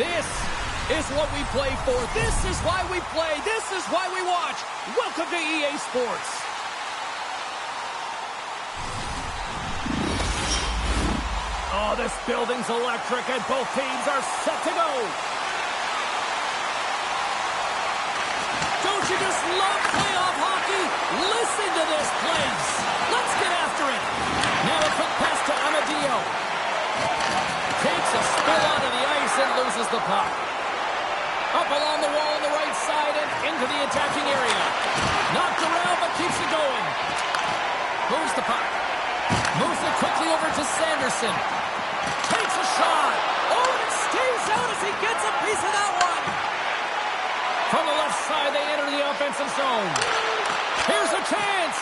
This is what we play for. This is why we play. This is why we watch. Welcome to EA Sports. Oh, this building's electric and both teams are set to go. Don't you just love playoff hockey? Listen to this place. Let's get after it. Now a quick pass to MMTO. Takes a spill onto the ice and loses the puck. Up along the wall on the right side and into the attacking area. Knocked around but keeps it going. Moves the puck. Moves it quickly over to Sanderson. Takes a shot. Oh, and it stays out as he gets a piece of that one. From the left side, they enter the offensive zone. Here's a chance.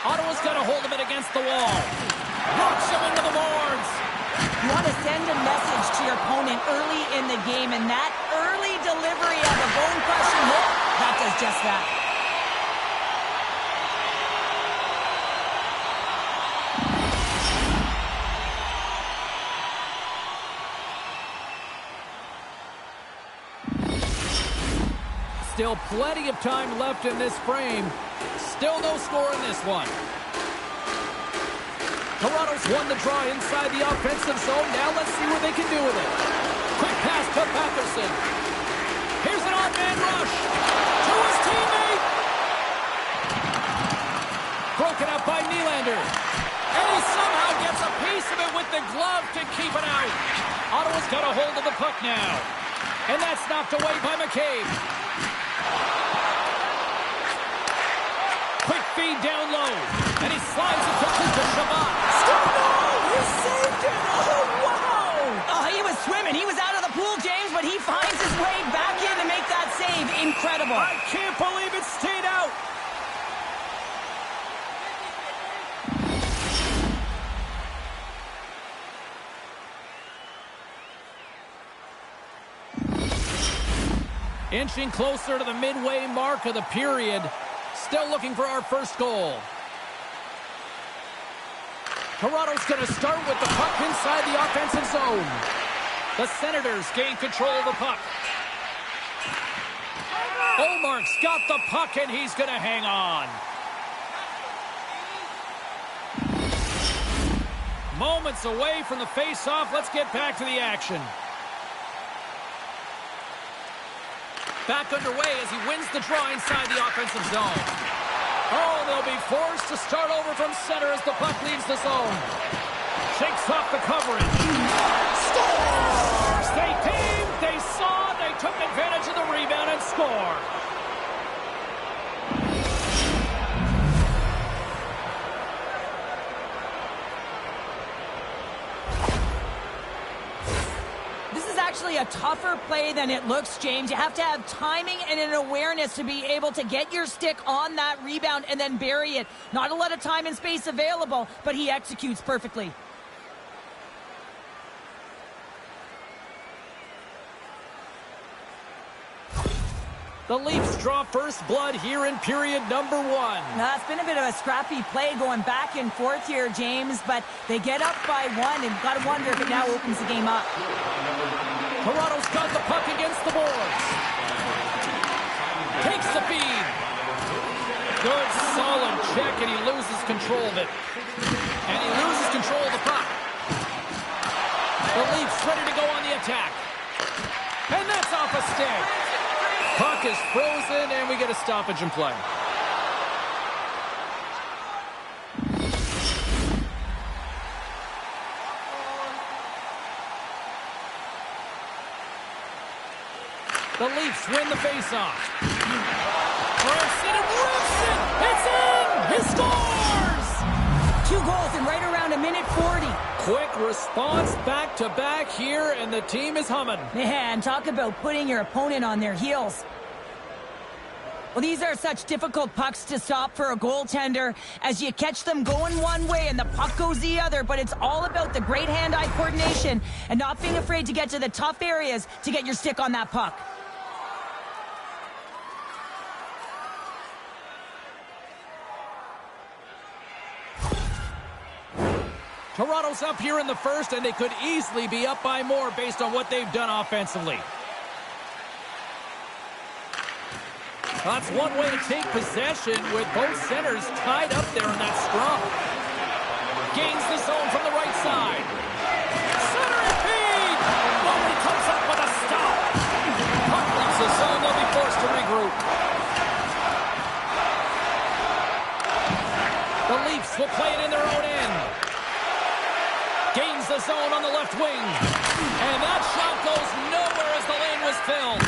Ottawa's got a hold of it against the wall. Knocks him into the boards. You want to send a message to your opponent early in the game, and that early delivery of a bone-crushing hit, that does just that. Still plenty of time left in this frame. Still no score in this one. Toronto's won the draw inside the offensive zone. Now let's see what they can do with it. Quick pass to Patterson. Here's an odd-man rush to his teammate. Broken up by Nylander. And he somehow gets a piece of it with the glove to keep it out. Ottawa's got a hold of the puck now. And that's knocked away by McCabe. Quick feed down low. And he slides it quickly to Shabbat. He saved it! Oh, wow! Oh, he was swimming. He was out of the pool, James, but he finds his way back in to make that save. Incredible. I can't believe it stayed out. Inching closer to the midway mark of the period. Still looking for our first goal. Toronto's going to start with the puck inside the offensive zone. The Senators gain control of the puck. Olmark's got the puck, and he's going to hang on. Moments away from the face-off. Let's get back to the action. Back underway as he wins the draw inside the offensive zone. Oh, they'll be forced to start over from center as the puck leaves the zone. Shakes off the coverage. Scores! They came, they saw, they took advantage of the rebound and score. Actually a tougher play than it looks, James. You have to have timing and an awareness to be able to get your stick on that rebound and then bury it. Not a lot of time and space available, but he executes perfectly. The Leafs draw first blood here in period number 1. Now, it's been a bit of a scrappy play going back and forth here, James, but they get up by 1 and got to wonder if it now opens the game up. Toronto's got the puck against the boards. Takes the feed. Good, solid check, and he loses control of it. And he loses control of the puck. The Leafs ready to go on the attack. And that's off a stick. Puck is frozen, and we get a stoppage in play. The Leafs win the faceoff. Branson rips it! It's in! He scores! 2 goals in right around a minute 40. Quick response back-to-back here, and the team is humming. Man, talk about putting your opponent on their heels. Well, these are such difficult pucks to stop for a goaltender as you catch them going one way and the puck goes the other, but it's all about the great hand-eye coordination and not being afraid to get to the tough areas to get your stick on that puck. Toronto's up here in the first, and they could easily be up by more based on what they've done offensively. That's one way to take possession with both centers tied up there in that scrum. Gains the zone from the right side. Centering feed! Nobody comes up with a stop. Puck leaves the zone, they'll be forced to regroup. The Leafs will play it in their own end. Gains the zone on the left wing. And that shot goes nowhere as the lane was filled.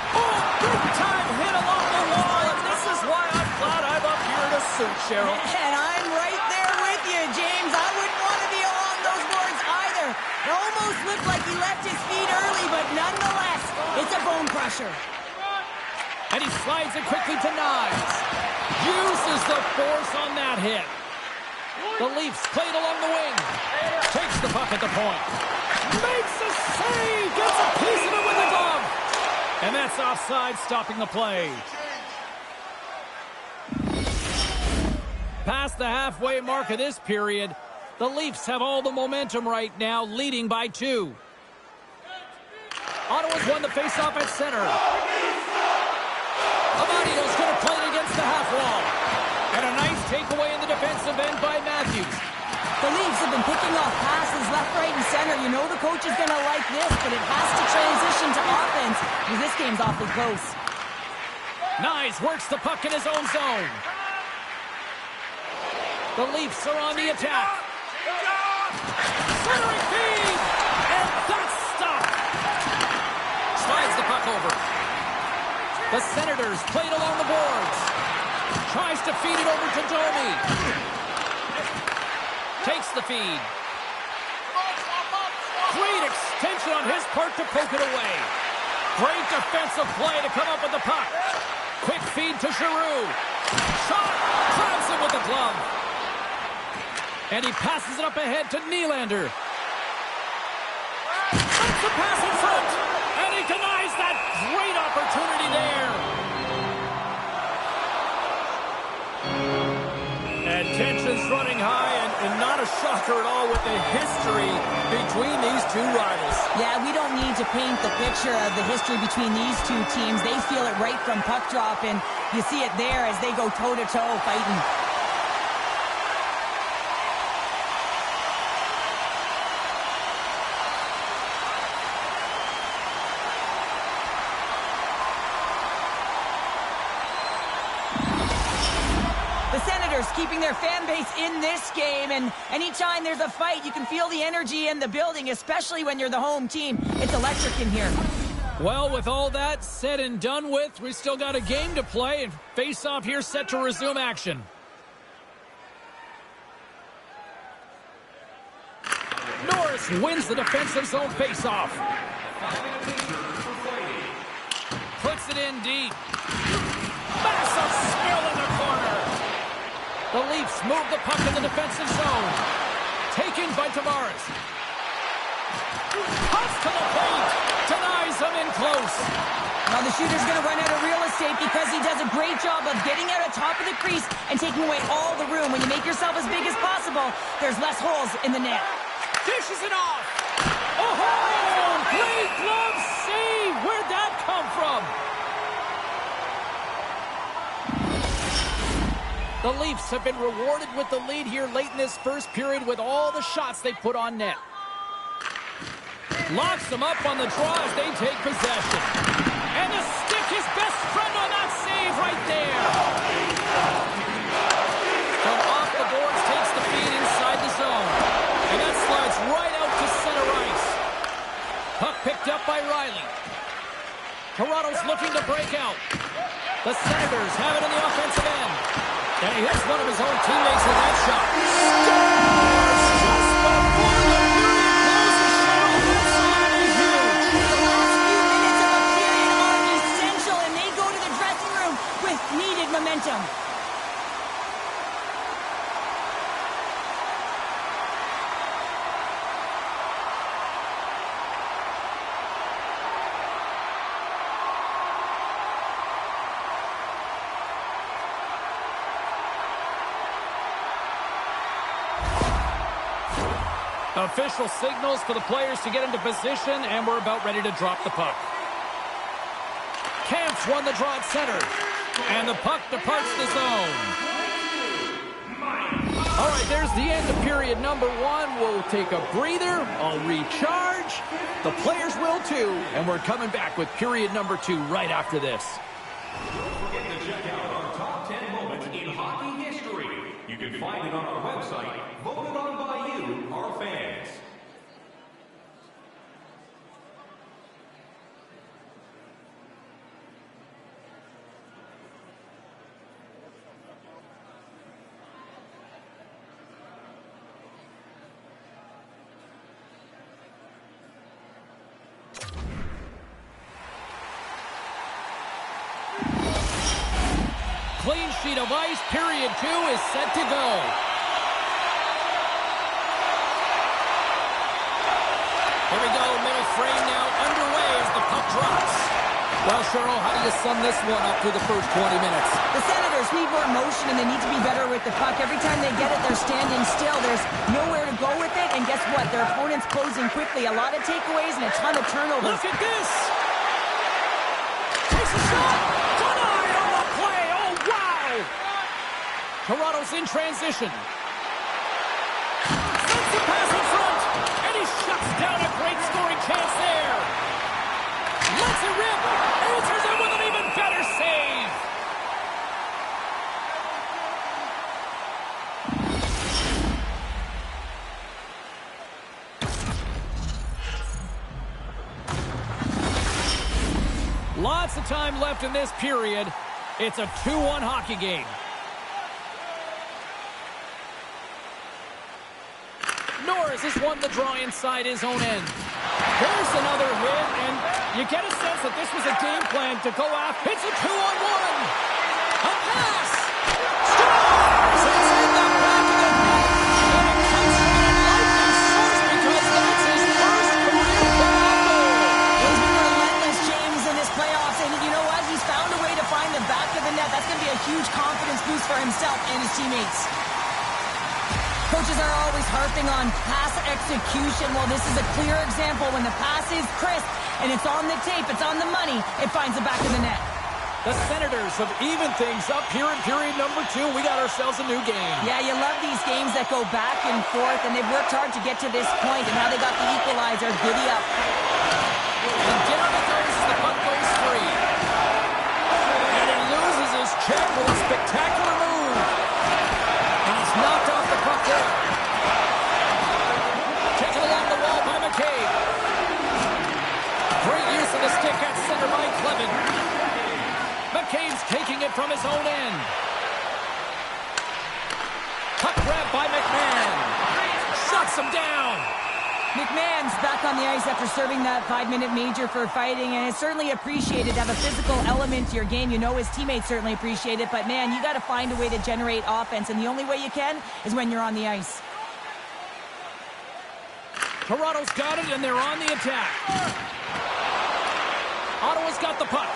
Oh, big time hit along the wall. And this is why I'm glad I'm up here in a suit, Cheryl. And I'm right there with you, James. I wouldn't want to be along those boards either. It almost looked like he left his feet early, but nonetheless, it's a bone crusher. And he slides it quickly to Knives. Uses the force on that hit. The Leafs played along the wing. Takes the puck at the point. Makes a save. Gets a piece of it with the glove. And that's offside, stopping the play. Past the halfway mark of this period, the Leafs have all the momentum right now, leading by 2. Ottawa's won the faceoff at center. Amadio's going to play it against the half wall. And a nice takeaway in the defensive end by Matthews. The Leafs have been picking off passes left, right, and center. You know the coach is going to like this, but it has to transition to offense because this game's awfully close. Knies works the puck in his own zone. The Leafs are on the attack. Centering feed! And that's stopped. Slides the puck over. The Senators played along the boards. Tries to feed it over to Domi. Takes the feed. Great extension on his part to poke it away. Great defensive play to come up with the puck. Quick feed to Giroux. Shot. Grabs him with the glove. And he passes it up ahead to Nylander. That's the pass in front. And he denies that great opportunity there. And tension's running high, and not a shocker at all with the history between these two rivals. Yeah, we don't need to paint the picture of the history between these two teams. They feel it right from puck drop, and you see it there as they go toe-to-toe fighting. Keeping their fan base in this game, and anytime there's a fight, you can feel the energy in the building, especially when you're the home team. It's electric in here. Well, with all that said and done with, we still got a game to play, and face-off here set to resume action. Norris wins the defensive zone face-off. Puts it in deep. Massive spill in the corner. The Leafs move the puck in the defensive zone. Taken by Tavares. Puts to the paint. Denies him in close. Now the shooter's going to run out of real estate because he does a great job of getting out on top of the crease and taking away all the room. When you make yourself as big as possible, there's less holes in the net. Dishes it off. Oh, great glove save. Where'd that come from? The Leafs have been rewarded with the lead here late in this first period with all the shots they put on net. Locks them up on the draw as they take possession. And the stick, his best friend on that save right there. From off the boards, takes the feed inside the zone. And that slides right out to center ice. Puck picked up by Riley. Toronto's looking to break out. The Senators have it in the offensive end. And he hits one of his own teammates with that shot. Scores just before the period closes. Absolutely huge. The last few minutes of a period are essential, and they go to the dressing room with needed momentum. Official signals for the players to get into position, and we're about ready to drop the puck. Camps won the draw at center, and the puck departs the zone. All right, there's the end of period number 1. We'll take a breather. I'll recharge. The players will too, and we're coming back with period number 2 right after this. Don't forget to check out our top 10 moments in hockey history. You can find it on our website, voted on by you, our fans. Clean sheet of ice, period 2 is set to go. Here we go, middle frame now underway as the puck drops. Well, Cheryl, how do you sum this one up through the first 20 minutes? The Senators need more motion, and they need to be better with the puck. Every time they get it, they're standing still. There's nowhere to go with it, and guess what? Their opponent's closing quickly. A lot of takeaways and a ton of turnovers. Look at this! Takes a shot! Denied on the play! Oh, wow! Toronto's in transition. Sends the pass in front, and he shuts down a great scoring chance there. Lets it rip, answers it with an even better save. Lots of time left in this period. It's a 2-1 hockey game. Norris has won the draw inside his own end. There's another hit, and you get a sense that this was a game plan to go after. It's a 2-on-1. A pass. Scores! It's in the back of the net. And it comes from an unlikely source because that's his first career playoff goal. He's been relentless, James, in this playoffs, and you know what? He's found a way to find the back of the net. That's going to be a huge confidence boost for himself and his teammates. Coaches are always harping on pass execution. Well, this is a clear example. When the pass is crisp and it's on the tape, it's on the money, it finds the back of the net. The Senators have evened things up here in period number 2. We got ourselves a new game. Yeah, you love these games that go back and forth, and they've worked hard to get to this point, and now they got the equalizer. Giddy up. And down it goes as the puck goes free. And he loses his check with a spectacular move. And he's knocked off the puck there. Taken along the wall by McCabe. Great use of the stick at center by Clevin. McCabe's taking it from his own end. Puck grab by McMahon. Shuts him down. McMahon's back on the ice after serving that 5-minute major for fighting, and it's certainly appreciated to have a physical element to your game. You know his teammates certainly appreciate it, but man, you got to find a way to generate offense, and the only way you can is when you're on the ice. Toronto's got it, and they're on the attack. Ottawa's got the puck.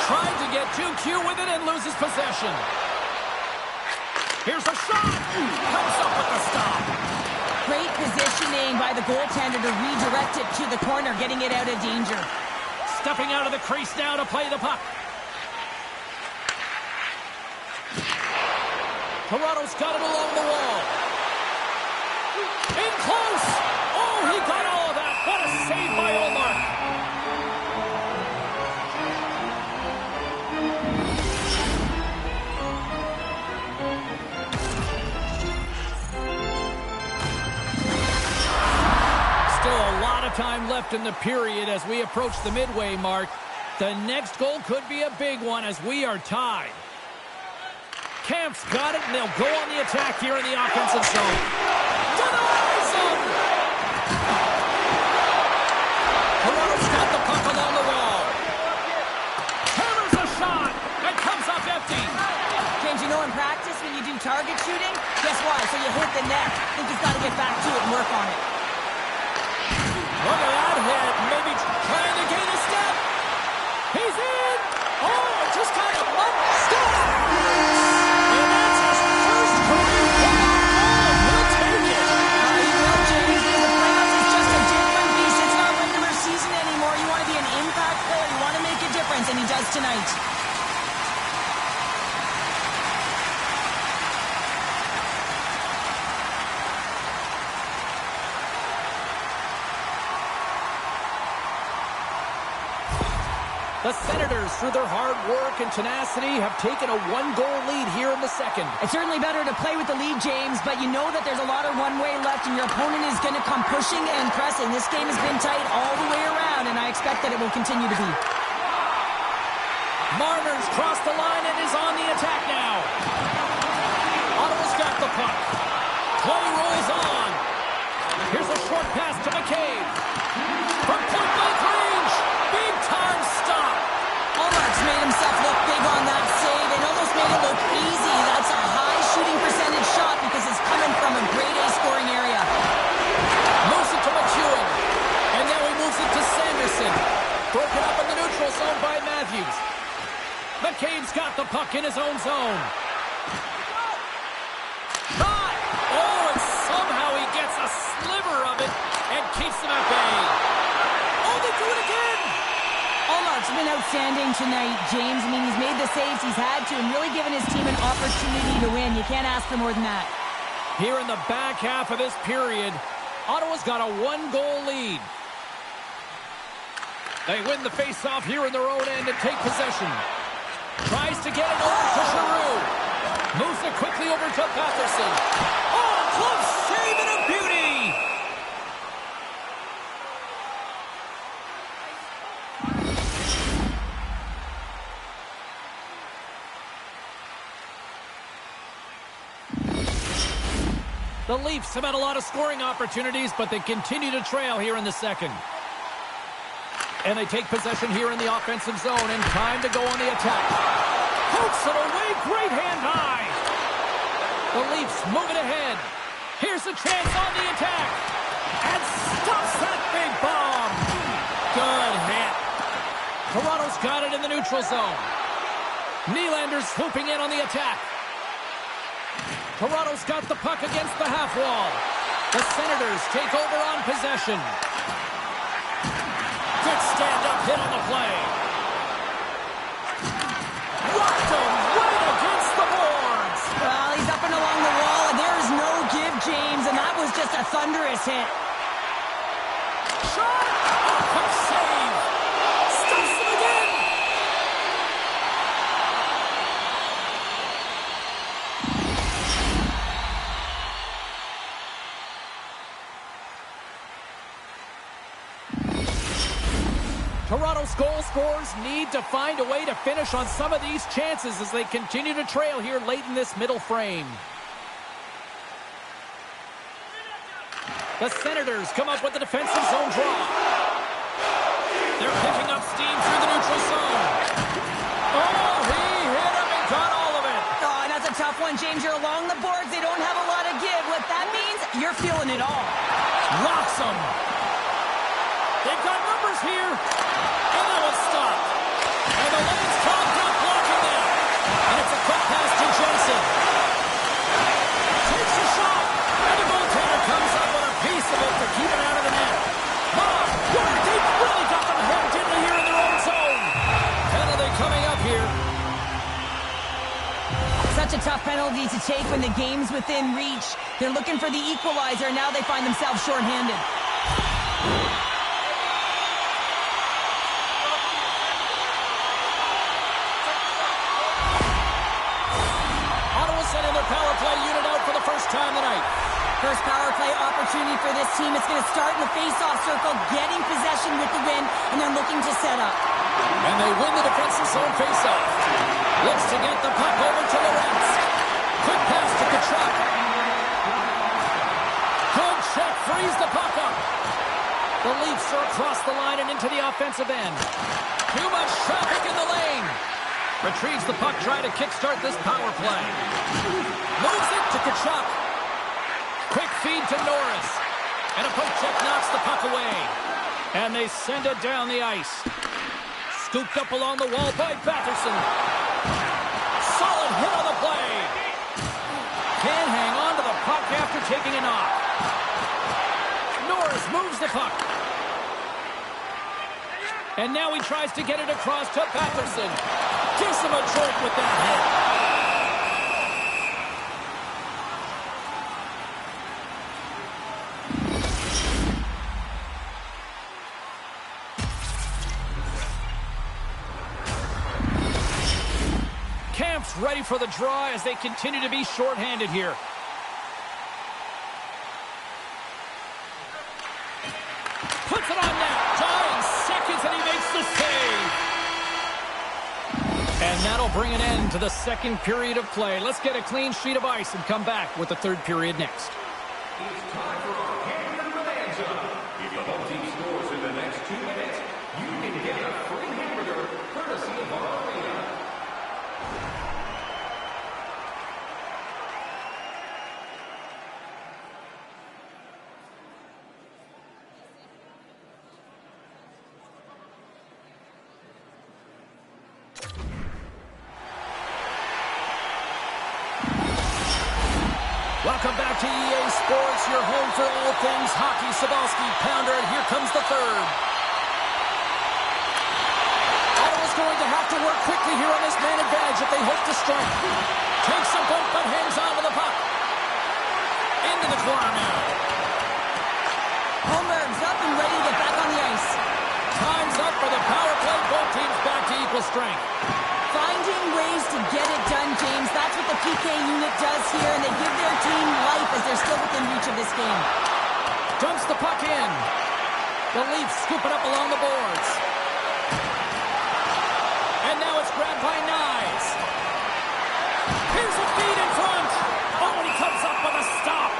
Trying to get 2Q with it and loses possession. Here's a shot. Comes up with the stop. Great positioning by the goaltender to redirect it to the corner, getting it out of danger. Stepping out of the crease now to play the puck. Toronto's got it along the wall. In close. Oh, he got all of that. What a save by Olmark. Still a lot of time left in the period as we approach the midway mark. The next goal could be a big one as we are tied. Camp's got it, and they'll go on the attack here in the offensive zone. Denies him! Toronto's got the puck along the wall. Hammers a shot, and comes up empty. James, you know in practice when you do target shooting, guess what? So you hit the net. I think he's got to get back to it and work on it. Look at that hit. Maybe trying to gain a step. He's in. Oh, just kind of stop. And that's his first career playoff goal. He'll take it. has tonight. The Senators, through their hard work and tenacity, have taken a one-goal lead here in the second. It's certainly better to play with the lead, James, but you know that there's a lot of one-way left, and your opponent is going to come pushing and pressing. This game has been tight all the way around, and I expect that it will continue to be. Marner's crossed the line and is on the attack now. Ottawa's got the puck. Play rolls on. Here's a short pass to McCabe. From point-blank range. Big-time stop. Allmark's made himself look big on that save and almost made it look easy. That's a high shooting percentage shot because it's coming from a grade A scoring area. Moves it to McEwen. And now he moves it to Sanderson. Broken up in the neutral zone by Matthews. McCabe's got the puck in his own zone. Shot! Oh, and somehow he gets a sliver of it and keeps him at bay. Oh, they do it again! Allmark's been outstanding tonight, James. I mean, he's made the saves he's had to and really given his team an opportunity to win. You can't ask for more than that. Here in the back half of this period, Ottawa's got a one-goal lead. They win the face-off here in their own end and take possession. Tries to get it over to Giroux. Moves it quickly over to Patterson. Oh, close save and a beauty! The Leafs have had a lot of scoring opportunities, but they continue to trail here in the second. And they take possession here in the offensive zone, and time to go on the attack. Pokes it away, great hand high. The Leafs move it ahead. Here's a chance on the attack. And stops that big bomb. Good hit. Toronto's got it in the neutral zone. Nylander's swooping in on the attack. Toronto's got the puck against the half wall. The Senators take over on possession. Good stand-up hit on the play. Rocked him right against the boards. Well, he's up and along the wall, and there is no give, James, and that was just a thunderous hit. Shot! A quick save. Stuffs him again. Toronto's goal scorers need to find a way to finish on some of these chances as they continue to trail here late in this middle frame. The Senators come up with the defensive zone draw. They're picking up steam through the neutral zone. Oh, he hit him and got all of it. Oh, that's a tough one, James. You're along the boards. They don't have a lot of give. What that means, you're feeling it all. Rocks him. They've got numbers here. And that one's stopped. And the lane's clogged up, blocking them. And it's a quick pass to Jensen. Takes a shot. And the goaltender comes up with a piece of it to keep it out of the net. Bob, they really got them hemmed in here in their own zone. Penalty coming up here. Such a tough penalty to take when the game's within reach. They're looking for the equalizer, and now they find themselves shorthanded. Sending their power play unit out for the first time tonight. First power play opportunity for this team. It's going to start in the face-off circle, getting possession with the win, and then looking to set up. And they win the defensive zone face-off. Looks to get the puck over to Lorentz. Quick pass to Kachuk. Good check, frees the puck up. The Leafs are across the line and into the offensive end. Too much traffic in the lane. Retrieves the puck, trying to kickstart this power play. Moves it to Kachuk. Quick feed to Norris. And a poke check knocks the puck away. And they send it down the ice. Scooped up along the wall by Batherson. Solid hit on the play. Can't hang on to the puck after taking a knock. Norris moves the puck. And now he tries to get it across to Patterson. Gives him a jolt with that hit. Camp's ready for the draw as they continue to be shorthanded here. Puts it on net. Dying seconds, and he makes the save. And that'll bring an end to the second period of play. Let's get a clean sheet of ice and come back with the third period next. It's time for our hamburger bonanza. If the home team scores in the next 2 minutes, you can get a free hamburger courtesy of our arena. Welcome back to EA Sports, your home for all things hockey. Sabalski, pounder, and here comes the third. Ottawa's going to have to work quickly here on this man advantage if they hope to strike. Takes a bump but hangs on to the puck. Into the corner now. Holmberg's up and ready to get back on the ice. Time's up for the power play. Both teams back to equal strength. Finding ways to get it done, James. That's what the PK unit does here, and they give their team life as they're still within reach of this game. Dumps the puck in. The Leafs scoop it up along the boards. And now it's grabbed by Nyes. Here's a feed in front. Oh, and he comes up with a stop.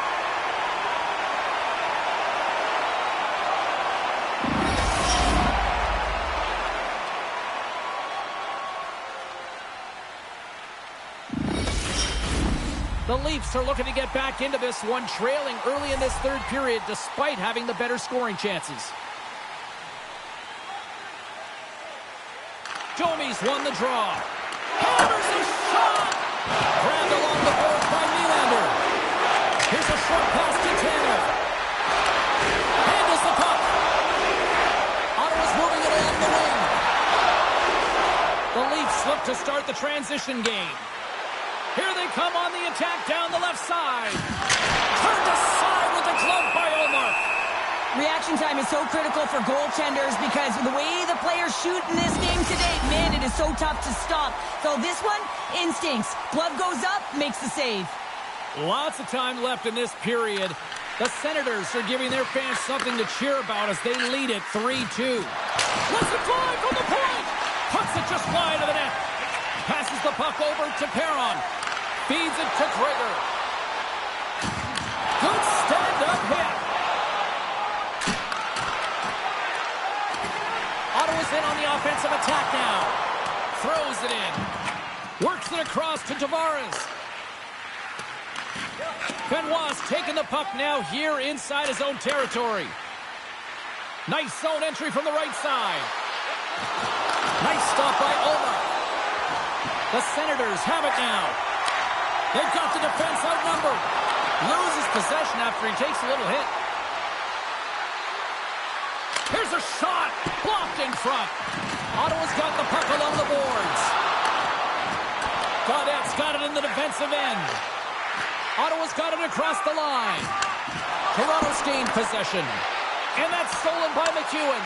The Leafs are looking to get back into this one, trailing early in this third period despite having the better scoring chances. Domi's won the draw. Hammers a shot! Grabbed along the boards by Nylander. Here's a short pass to Tanner. Handles the puck. Ottawa's moving it along the wing. The Leafs look to start the transition game. Here they come on the attack down the left side. Turned aside with the glove by Omar. Reaction time is so critical for goaltenders because the way the players shoot in this game today, man, it is so tough to stop. So this one, instincts. Glove goes up, makes the save. Lots of time left in this period. The Senators are giving their fans something to cheer about as they lead it 3-2. Let's it fly from the point. Puts it just wide of the net. Passes the puck over to Perron. Feeds it to Trigger. Good stand-up hit. Ottawa's in on the offensive attack now. Throws it in. Works it across to Tavares. Benoit's taking the puck now here inside his own territory. Nice zone entry from the right side. Nice stop by Omar. The Senators have it now. They've got the defense outnumbered. Loses possession after he takes a little hit. Here's a shot. Blocked in front. Ottawa's got the puck along the boards. Gaudette's got it in the defensive end. Ottawa's got it across the line. Toronto's gained possession. And that's stolen by McEwen.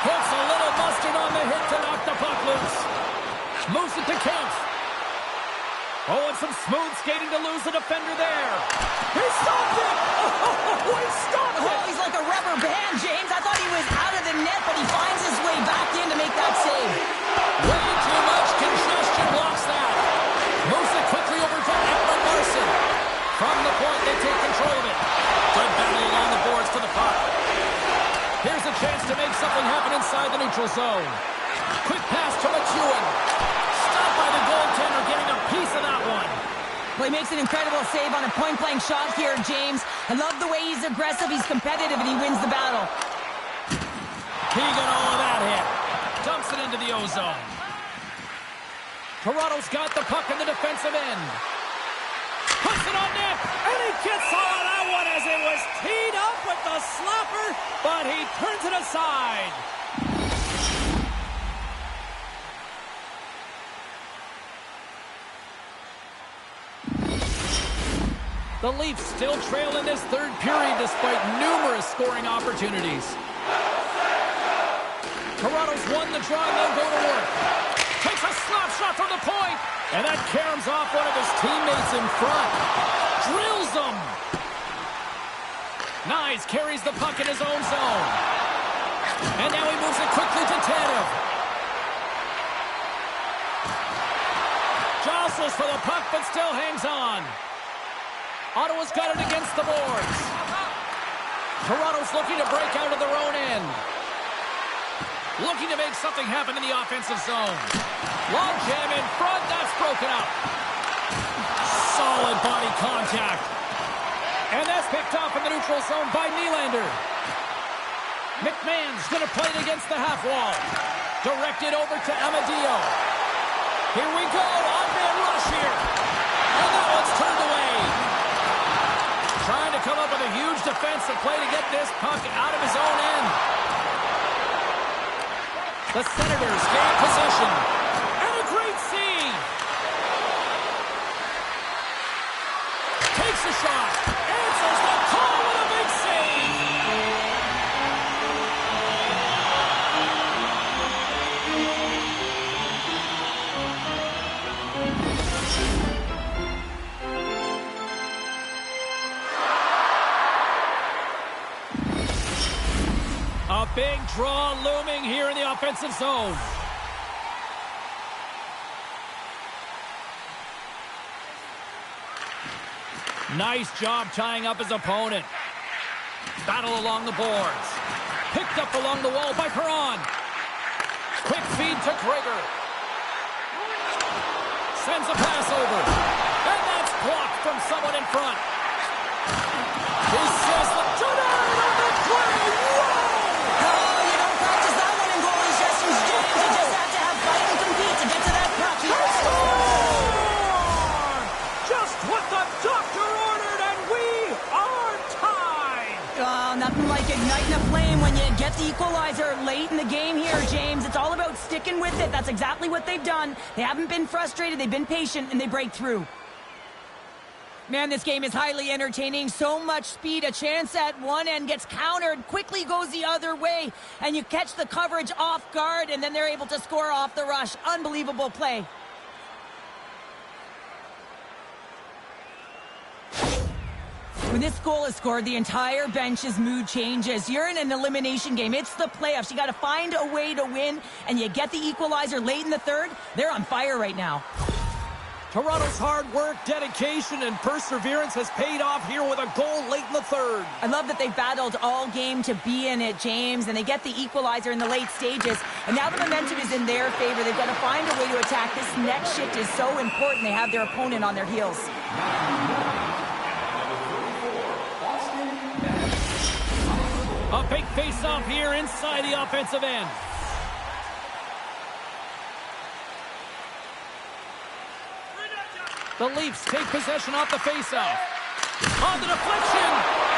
Puts a little mustard on the hit to knock the puck loose. Moves it to Kemp. Oh, and some smooth skating to lose the defender there. He stopped it! Oh, he stopped it! Oh, he's like a rubber band, James. I thought he was out of the net, but he finds his way back in to make that save. Way too much congestion blocks that. Moves it quickly over to Edmund Larson. From the point, they take control of it. Good battle along the boards to the puck. Here's a chance to make something happen inside the neutral zone. Quick pass to McEwen. Stopped by the goaltender, getting a piece of that one. Well, he makes an incredible save on a point-blank shot here, James. I love the way he's aggressive, he's competitive, and he wins the battle. He got all of that hit. Dumps it into the O-zone. Toronto's got the puck in the defensive end. Puts it on net, and he gets all of that one as it was teed up with the slapper, but he turns it aside. The Leafs still trail in this third period despite numerous scoring opportunities. Toronto's won the draw and they'll go to work. Takes a slap shot from the point. And that caroms off one of his teammates in front. Drills them. Nyes carries the puck in his own zone. And now he moves it quickly to Tanev. Jostles for the puck but still hangs on. Ottawa's got it against the boards. Toronto's looking to break out of their own end. Looking to make something happen in the offensive zone. Long jam in front, that's broken up. Solid body contact. And that's picked off in the neutral zone by Nylander. McMahon's going to play it against the half wall. Directed over to Amadio. Here we go, on-man rush here. And that one's turned away. Trying to come up with a huge defensive play to get this puck out of his own end. The Senators gain possession. And a great save. Takes a shot. Answers the call with a big save. A big draw looming here in the offensive zone. Nice job tying up his opponent. Battle along the boards. Picked up along the wall by Perron. Quick feed to Gregor. Sends a pass over. And that's blocked from someone in front. He says the tonight on the play. You don't practice that one in goalie sessions, James. You just have to have fight and compete to get to that puck. Just what the doctor ordered, and we are tied. Nothing like igniting a flame when you get the equalizer late in the game here, James. It's all about sticking with it. That's exactly what they've done. They haven't been frustrated. They've been patient, and they break through. Man, this game is highly entertaining. So much speed. A chance at one end gets countered, quickly goes the other way, and you catch the coverage off guard, and then they're able to score off the rush. Unbelievable play. When this goal is scored, the entire bench's mood changes. You're in an elimination game. It's the playoffs. You got to find a way to win, and you get the equalizer late in the third. They're on fire right now. Toronto's hard work, dedication, and perseverance has paid off here with a goal late in the third. I love that they battled all game to be in it, James, and they get the equalizer in the late stages. And now the momentum is in their favor. They've got to find a way to attack. This next shift is so important. They have their opponent on their heels. A big face-off here inside the offensive end. The Leafs take possession off the face-off. On the deflection.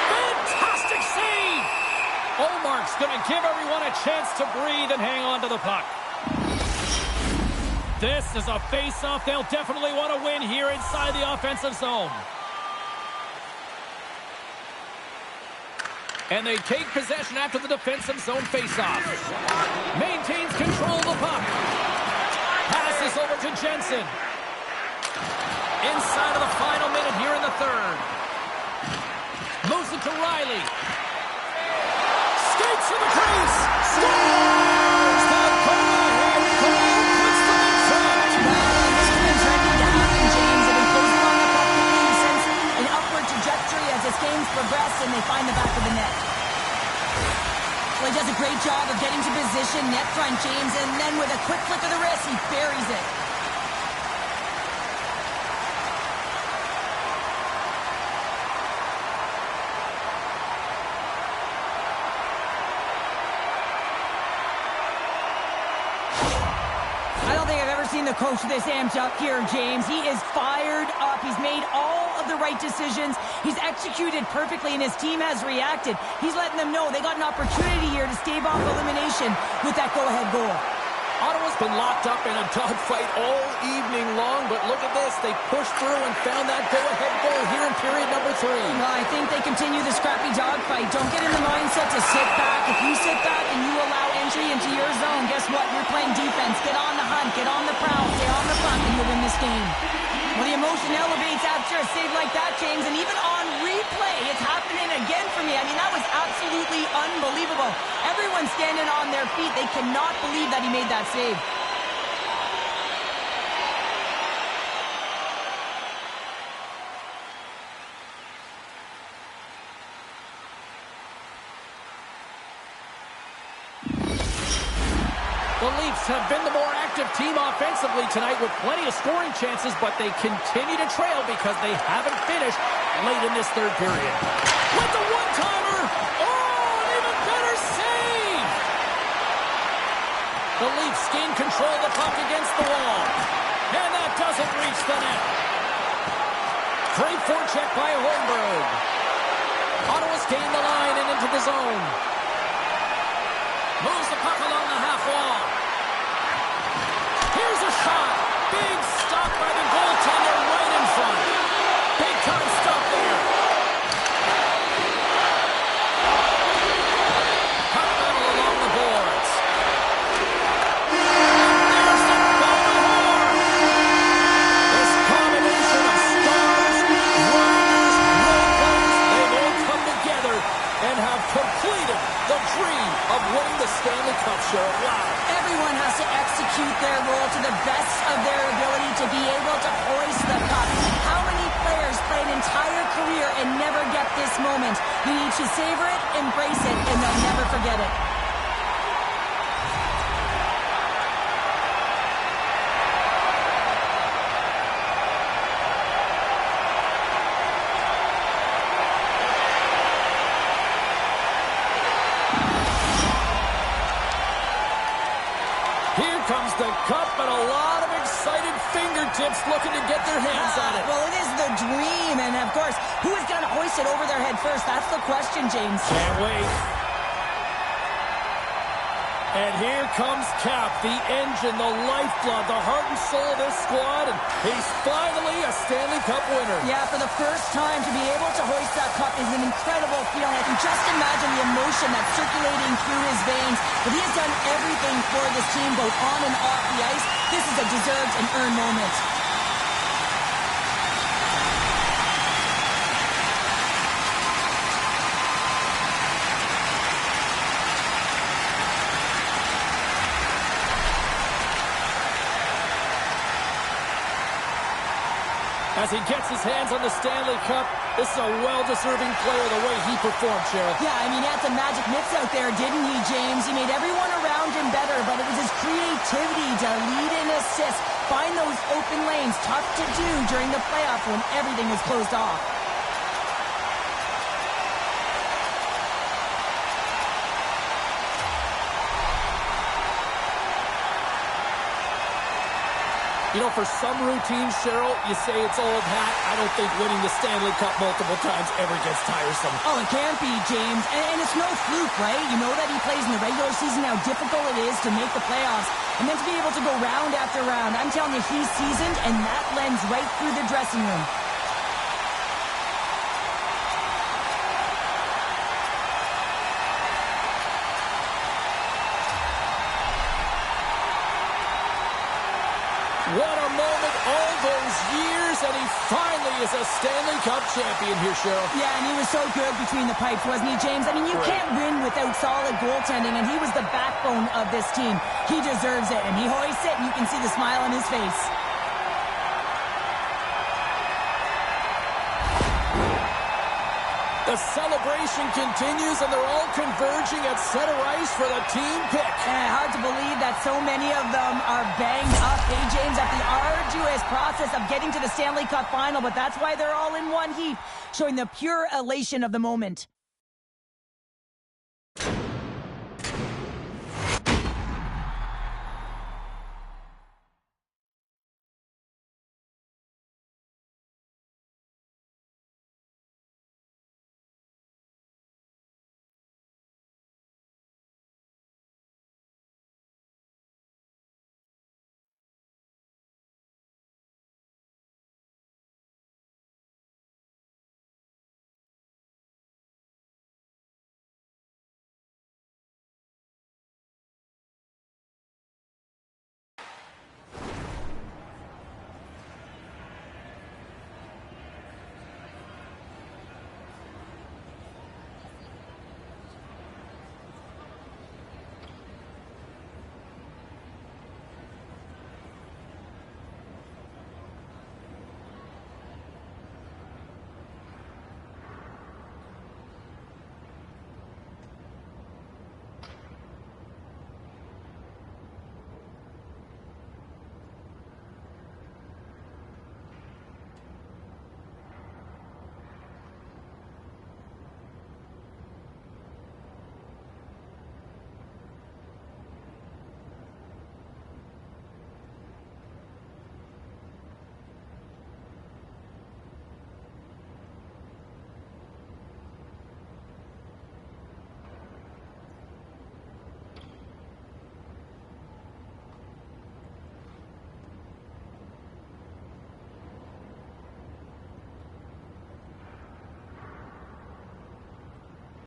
Fantastic save. Omark's going to give everyone a chance to breathe and hang on to the puck. This is a face-off they'll definitely want to win here inside the offensive zone. And they take possession after the defensive zone face-off. Maintains control of the puck. Passes over to Jensen. Inside of the final minute here in the third. Moves it to Riley. Skates to the crease. Scores! The go-ahead goal puts them in front. This has been trending to happen, James. They've been closing on the puck quickly since an upward trajectory as this game's progressed, and they find the back of the net. Well, he does a great job of getting to position, net front, James, and then with a quick flick of the wrist, he buries it. The coach of this amped up here, James. He is fired up. He's made all of the right decisions. He's executed perfectly, and his team has reacted. He's letting them know they got an opportunity here to stave off elimination with that go-ahead goal. Ottawa's been locked up in a dogfight all evening long, but look at this. They pushed through and found that go-ahead goal here in period number 3. Well, I think they continue the scrappy dogfight. Don't get in the mindset to sit back. If you sit back and you allow entry into your zone, guess what? You're playing defense. Get on the hunt. Get on the prowl. Stay on the front, and you'll win this game. Well, the emotion elevates after a save like that, James, and even on replay, it's happening again for me. I mean, that was absolutely unbelievable. Everyone's standing on their feet. They cannot believe that he made that save. The Leafs have been the more active team offensively tonight with plenty of scoring chances, but they continue to trail because they haven't finished late in this third period. With the one-timer! Oh, an even better save! The Leafs gain control of the puck against the wall. And that doesn't reach the net. Great forecheck by Holmberg. Ottawa's gained the line and into the zone. Moves the puck along the half wall. Here's a shot. Big stop by the goaltender right in front. Big time stop there. Puck battle along the boards. There's the final horn. This combination of stars, grinders, role players, they've all come together and have completed the dream of winning the Stanley Cup, Cheryl. Wow. Everyone has to execute their role to the best of their ability to be able to hoist the cup. How many players play an entire career and never get this moment? You need to savor it, embrace it, and they'll never forget it. Here comes the cup and a lot of excited fingertips looking to get their hands on it. Well, it is the dream, and of course, who is going to hoist it over their head first? That's the question, James. Can't wait. And here comes Cap, the engine, the lifeblood, the heart and soul of this squad, and he's finally a Stanley Cup winner. Yeah, for the first time to be able to hoist that cup is an incredible feeling. I can just imagine the emotion that's circulating through his veins. But he has done everything for this team, both on and off the ice. This is a deserved and earned moment. As he gets his hands on the Stanley Cup, this is a well-deserving player the way he performed, Cheryl. Yeah, I mean, he had some magic mitts out there, didn't he, James? He made everyone around him better, but it was his creativity to lead and assist, find those open lanes, tough to do during the playoffs when everything was closed off. You know, for some routines, Cheryl, you say it's old hat. I don't think winning the Stanley Cup multiple times ever gets tiresome. Oh, it can't be, James. And it's no fluke, right? You know that he plays in the regular season, how difficult it is to make the playoffs. And then to be able to go round after round. I'm telling you, he's seasoned, and that lends right through the dressing room. What a moment all those years, and he finally is a Stanley Cup champion here, Cheryl. Yeah, and he was so good between the pipes, wasn't he, James? I mean, you can't win without solid goaltending, and he was the backbone of this team. He deserves it, and he hoists it, and you can see the smile on his face. The celebration continues, and they're all converging at center ice for the team pick. Hard to believe that so many of them are banged up, hey, James, at the arduous process of getting to the Stanley Cup final, but that's why they're all in one heap, showing the pure elation of the moment.